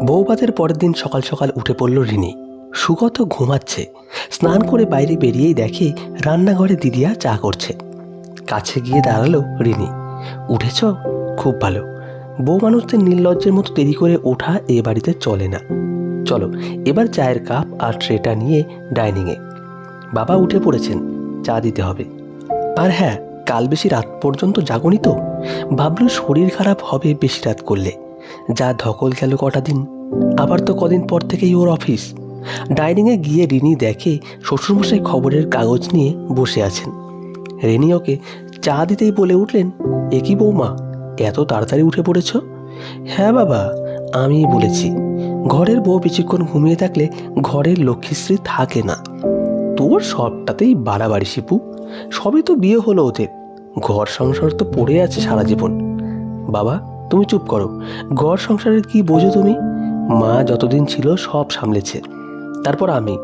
বউভাতের পরের দিন সকাল সকাল উঠে পড়ল রিনি। সুগত ঘুমাচ্ছে। স্নান করে বাইরে বেরিয়েই দেখে রান্নাঘরে দিদিয়া চা করছে। কাছে গিয়ে দাঁড়ালো রিনি। উঠেছ? খুব ভালো। বউ মানুষদের নির্লজ্জের মতো দেরি করে ওঠা এ বাড়িতে চলে না। চলো এবার চায়ের কাপ আর ট্রেটা নিয়ে ডাইনিংয়ে। বাবা উঠে পড়েছেন, চা দিতে হবে। আর হ্যাঁ, কাল বেশি রাত পর্যন্ত জাগনি তো? ভাবলো শরীর খারাপ হবে বেশি রাত করলে। যা ধকল গেল কটা দিন, আবার তো কদিন পর থেকেই ওর অফিস। ডাইনিংয়ে গিয়ে রিনি দেখে শ্বশুরমশাই খবরের কাগজ নিয়ে বসে আছেন। রিনি ওকে চা দিতেই বলে উঠলেন, এ কি বৌমা, এত তাড়াতাড়ি উঠে পড়েছ? হ্যাঁ বাবা, আমিই বলেছি, ঘরের বউ বেশিক্ষণ ঘুমিয়ে থাকলে ঘরের লক্ষ্মীশ্রী থাকে না। তোর সবটাতেই বাড়াবাড়ি শিপু। সবই তো বিয়ে হলো ওদের, ঘর সংসার তো পড়ে আছে সারা জীবন। বাবা তুমি চুপ করো, ঘর সংসারের কি বোঝো তুমি? মা যতদিন ছিল সব সামলেছে, তারপর আমি।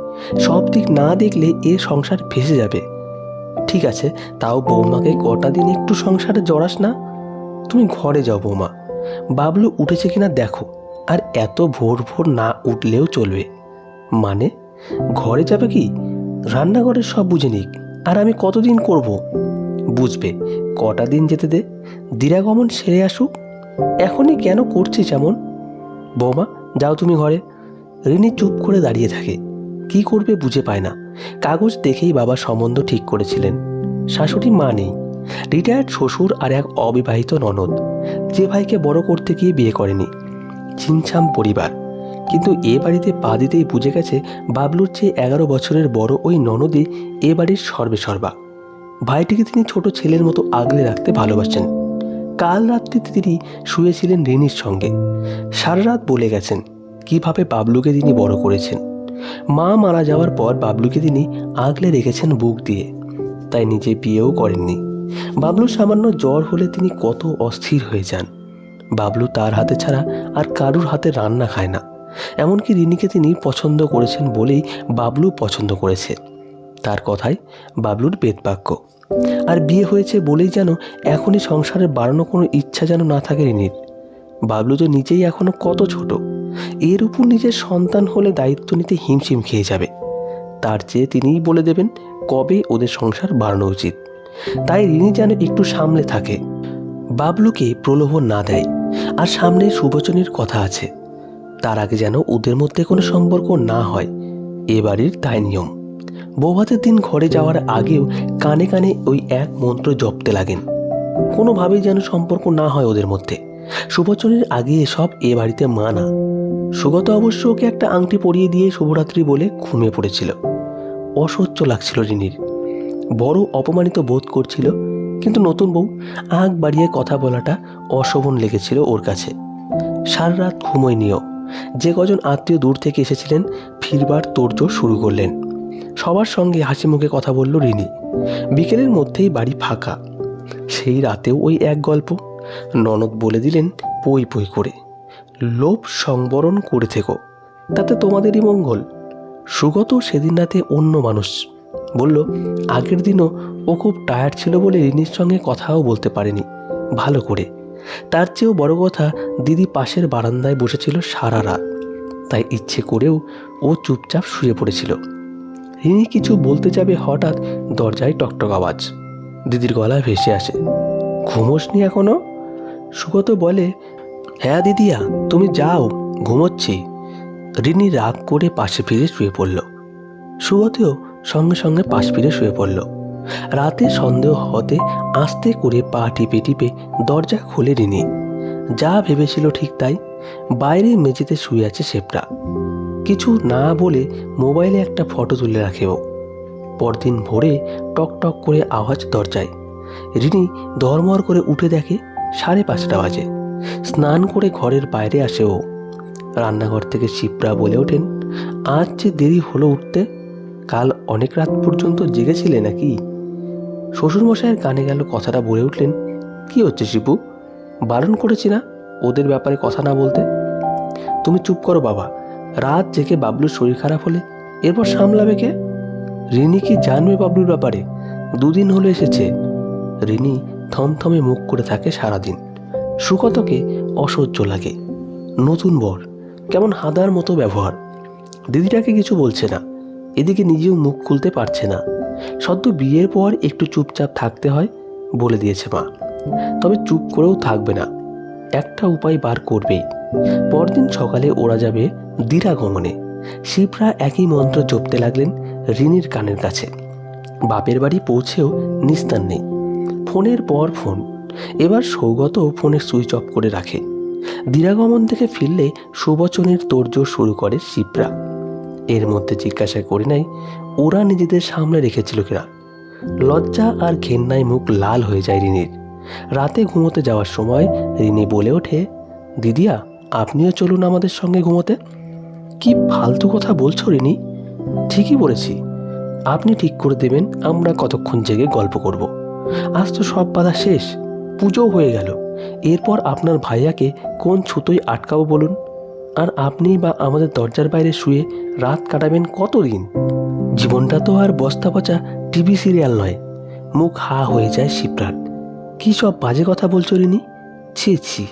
সব দিক না দেখলে এ সংসার ভেসে যাবে। ঠিক আছে, তাও বৌমাকে কটা দিন একটু সংসারে জড়াস না। তুমি ঘরে যাও বৌমা, বাবলু উঠেছে কিনা দেখো। আর এত ভোর ভোর না উঠলেও চলবে। মানে ঘরে যাবে কি? রান্নাঘরের সব বুঝে নিক, আর আমি কতদিন করব? বুঝবে, কটা দিন যেতে দে, দিরাগমন সেরে আসুক। এখনই কেন করছিস এমন? বৌমা যাও তুমি ঘরে। রিনি চুপ করে দাঁড়িয়ে থাকে, কি করবে বুঝে পায় না। কাগজ দেখেই বাবা সম্বন্ধ ঠিক করেছিলেন। শাশুড়ি মা নেই, রিটায়ার্ড শ্বশুর আর এক অবিবাহিত ননদ, যে ভাইকে বড় করতে গিয়ে বিয়ে করেনি। ছিমছাম পরিবার। কিন্তু এ বাড়িতে পা দিতেই বুঝে গেছে বাবলুর চেয়ে 11 বছরের বড় ওই ননদই এ বাড়ির সর্বেসর্বা। ভাইটিকে তিনি ছোট ছেলের মতো আগলে রাখতে ভালোবাসেন। কাল রাত্রিতে তিনি শুয়েছিলেন রিনির সঙ্গে। সারা রাত বলে গেছেন কিভাবে বাবলুকে তিনি বড় করেছেন। মা মারা যাওয়ার পর বাবলুকে তিনি আগলে রেখেছেন বুক দিয়ে, তাই নিজে বিয়েও করেননি। বাবলু সামান্য জ্বর হলে তিনি কত অস্থির হয়ে যান। বাবলু তার হাতে ছাড়া আর কারুর হাতে রান্না খায় না। এমনকি রিনিকে তিনি পছন্দ করেছেন বলেই বাবলু পছন্দ করেছে। তার কথায় বাবলুর বেদবাক্য। আর বিয়ে হয়েছে বলেই যেন এখনই সংসারে বাড়ানো কোনো ইচ্ছা যেন না থাকে রিনির। বাবলু তো নিজেই এখনো কত ছোট, এর উপর নিজের সন্তান হলে দায়িত্ব নিতে হিমশিম খেয়ে যাবে। তার চেয়ে তিনিই বলে দেবেন কবে ওদের সংসার বাড়ানো উচিত। তাই রিনি যেন একটু সামলে থাকে, বাবলুকে প্রলোভন না দেয়। আর সামনে সুবচনের কথা আছে, তার আগে যেন ওদের মধ্যে কোনো সম্পর্ক না হয়। এ বাড়ির তাই নিয়ম। বৌভাতের দিন ঘরে যাওয়ার আগেও কানে কানে ওই এক মন্ত্র জপতে লাগেন, কোনোভাবেই যেন সম্পর্ক না হয় ওদের মধ্যে। সুবচনের আগে এসব এ বাড়িতে মানা। সুগত অবশ্য ওকে একটা আংটি পরিয়ে দিয়ে শুভরাত্রি বলে ঘুমিয়ে পড়েছিল। অসহ্য লাগছিল রিনির, বড় অপমানিত বোধ করছিল। কিন্তু নতুন বউ আগ বাড়িয়ে কথা বলাটা অশোভন লেগেছিল ওর কাছে। সারা রাত ঘুমোয়নিও। যে কজন আত্মীয় দূর থেকে এসেছিলেন ফিরবার তোড়জোড় শুরু করলেন। সবার সঙ্গে হাসি মুখে কথা বলল রিনি। বিকেলের মধ্যেই বাড়ি ফাঁকা। সেই রাতেও ওই এক গল্প। ননদ বলে দিলেন পই পই করে, লোভ সংবরণ করে থেকো, তাতে তোমাদেরই মঙ্গল। সুগত সেদিন রাতে অন্য মানুষ। বলল আগের দিনও ও খুব টায়ার্ড ছিল বলে রিনির সঙ্গে কথাও বলতে পারেনি ভালো করে। তার চেয়েও বড় কথা, দিদি পাশের বারান্দায় বসেছিল সারা রাত, তাই ইচ্ছে করেও ও চুপচাপ শুয়ে পড়েছিল। রিনি কিছু বলতে যাবে, হঠাৎ দরজায় টকটক আওয়াজ। দিদির গলা ভেসে আসে, ঘুমোসনি এখনো? সুগত বলে, হ্যাঁ দিদিয়া, তুমি যাও, ঘুমোচ্ছি। রিনি রাগ করে পাশে ফিরে শুয়ে পড়ল। সুগতও সঙ্গে সঙ্গে পাশ ফিরে শুয়ে পড়ল। রাতে সন্দেহ হতে আস্তে করে পা টিপে টিপে দরজা খুলে রিনি। যা ভেবেছিল ঠিক তাই। বাইরে মেঝেতে শুয়ে আছে শেপরা। কিছু না বলে মোবাইলে একটা ফটো তুলে রাখে ও। পরদিন ভোরে টক টক করে আওয়াজ দরজায়। রিনি ধর্মর করে উঠে দেখে 5:30 বাজে। স্নান করে ঘরের বাইরে আসে ও। রান্নাঘর থেকে শিপ্রা বলে ওঠেন, আজ যে দেরি হলো উঠতে, কাল অনেক রাত পর্যন্ত জেগেছিলে নাকি? শ্বশুরমশাইয়ের কানে গেল কথাটা, বলে উঠলেন, কি হচ্ছে শিপু, বারণ করেছি না ওদের ব্যাপারে কথা না বলতে? তুমি চুপ করো বাবা, রাত জেগে বাবলুর শরীর খারাপ হলে এরপর সামলাবে কে? রিনি কি জানবে বাবলুর ব্যাপারে? 2 দিন হলো এসেছে। রিনি থমথমে মুখ করে থাকে সারাদিন। সুগতকে অসহ্য লাগে। নতুন বর, কেমন হাদার মতো ব্যবহার। দিদিটাকে কিছু বলছে না, এদিকে নিজেও মুখ খুলতে পারছে না। সদ্য বিয়ের পর একটু চুপচাপ থাকতে হয় বলে দিয়েছে মা, তবে চুপ করেও থাকবে না, একটা উপায় বার করবেই। পরদিন সকালে ওরা যাবে দিরাগমনে। শিবরা একই মন্ত্র জপতে লাগলেন রিনির কানের কাছে। বাপের বাড়ি পৌঁছেও নিস্তার নেই, ফোনের পর ফোন। এবার সৌগত ফোনের সুইচ অফ করে রাখে। দিরাগমন থেকে ফিরলে সুবচনের তোড়জোড় শুরু করে শিবরা। এর মধ্যে জিজ্ঞাসা করে নাই ওরা নিজেদের সামনে রেখেছিল কিনা। লজ্জা আর ঘেন্নায় মুখ লাল হয়ে যায় রিনির। রাতে ঘুমোতে যাওয়ার সময় রিনি বলে ওঠে, দিদিয়া আপনিও চলুন আমাদের সঙ্গে ঘুমোতে। কি ফালতু কথা বলছো রিনি? ঠিকই বলেছি, আপনি ঠিক করে দেবেন আমরা কতক্ষণ জেগে গল্প করব। আজ তো সব বাধা শেষ, পুজোও হয়ে গেল। এরপর আপনার ভাইয়াকে কোন ছুতোয় আটকাবো বলুন? আর আপনি বা আমাদের দরজার বাইরে শুয়ে রাত কাটাবেন কতদিন? জীবনটা তো আর বস্তা পচা টিভি সিরিয়াল নয়। মুখ হা হয়ে যায় শিবরার। কী সব বাজে কথা বলছো রিনি? ছি ছি,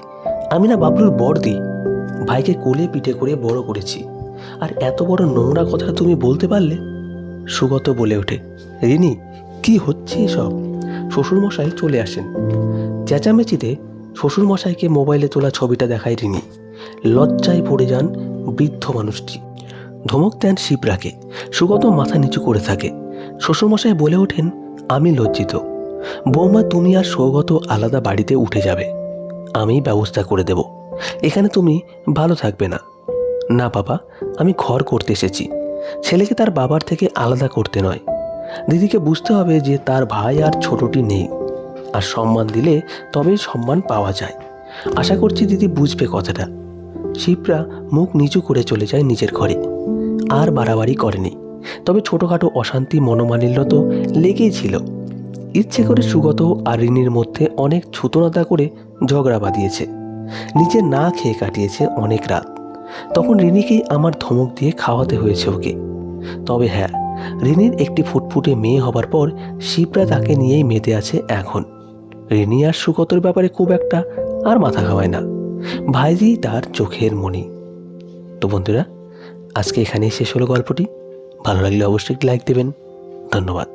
আমি না বাবলুর বড়দি, ভাইকে কোলে পিঠে করে বড় করেছি, আর এত বড় নোংরা কথা তুমি বলতে পারলে? সুগত বলে ওঠে, রিনি কি হচ্ছে এসব? শ্বশুরমশাই চলে আসেন। চেঁচামেচিতে শ্বশুরমশাইকে মোবাইলে তোলা ছবিটা দেখায় রিনি। লজ্জায় পড়ে যান বৃদ্ধ মানুষটি। ধমক দেন শিবরাকে। সুগত মাথা নিচু করে থাকে। শ্বশুরমশাই বলে ওঠেন, আমি লজ্জিত। বৌমা তুমি আর সৌগত আলাদা বাড়িতে উঠে যাবে, আমি ব্যবস্থা করে দেব। এখানে তুমি ভালো থাকবে না। না বাবা, আমি ঘর করতে এসেছি, ছেলেকে তার বাবার থেকে আলাদা করতে নয়। দিদিকে বুঝতে হবে যে তার ভাই আর ছোটটি নেই, আর সম্মান দিলে তবেই সম্মান পাওয়া যায়। আশা করছি দিদি বুঝবে কথাটা। শিবরা মুখ নিচু করে চলে যায় নিজের ঘরে। আর বাড়াবাড়ি করেনি, তবে ছোটোখাটো অশান্তি মনোমালিন্য তো লেগেই ছিল। ইচ্ছে করে সুগত আর রিনির মধ্যে অনেক ছুতোনাতা করে ঝগড়া বাঁধিয়েছে। নিজে না খেয়ে কাটিয়েছে অনেক রাত। তখন রিনিকেই আমার ধমক দিয়ে খাওয়াতে হয়েছে ওকে। তবে হ্যাঁ, রিনির একটি ফুটফুটে মেয়ে হবার পর শিবরা তাকে নিয়েই মেতে আছে এখন। রিনি আর সুগতর ব্যাপারে খুব একটা আর মাথা খাওয়ায় না। ভাইজি তার চোখের মণি। তো বন্ধুরা, আজকে এখানেই শেষ হলো গল্পটি। ভালো লাগলে অবশ্যই একটি লাইক দেবেন। ধন্যবাদ।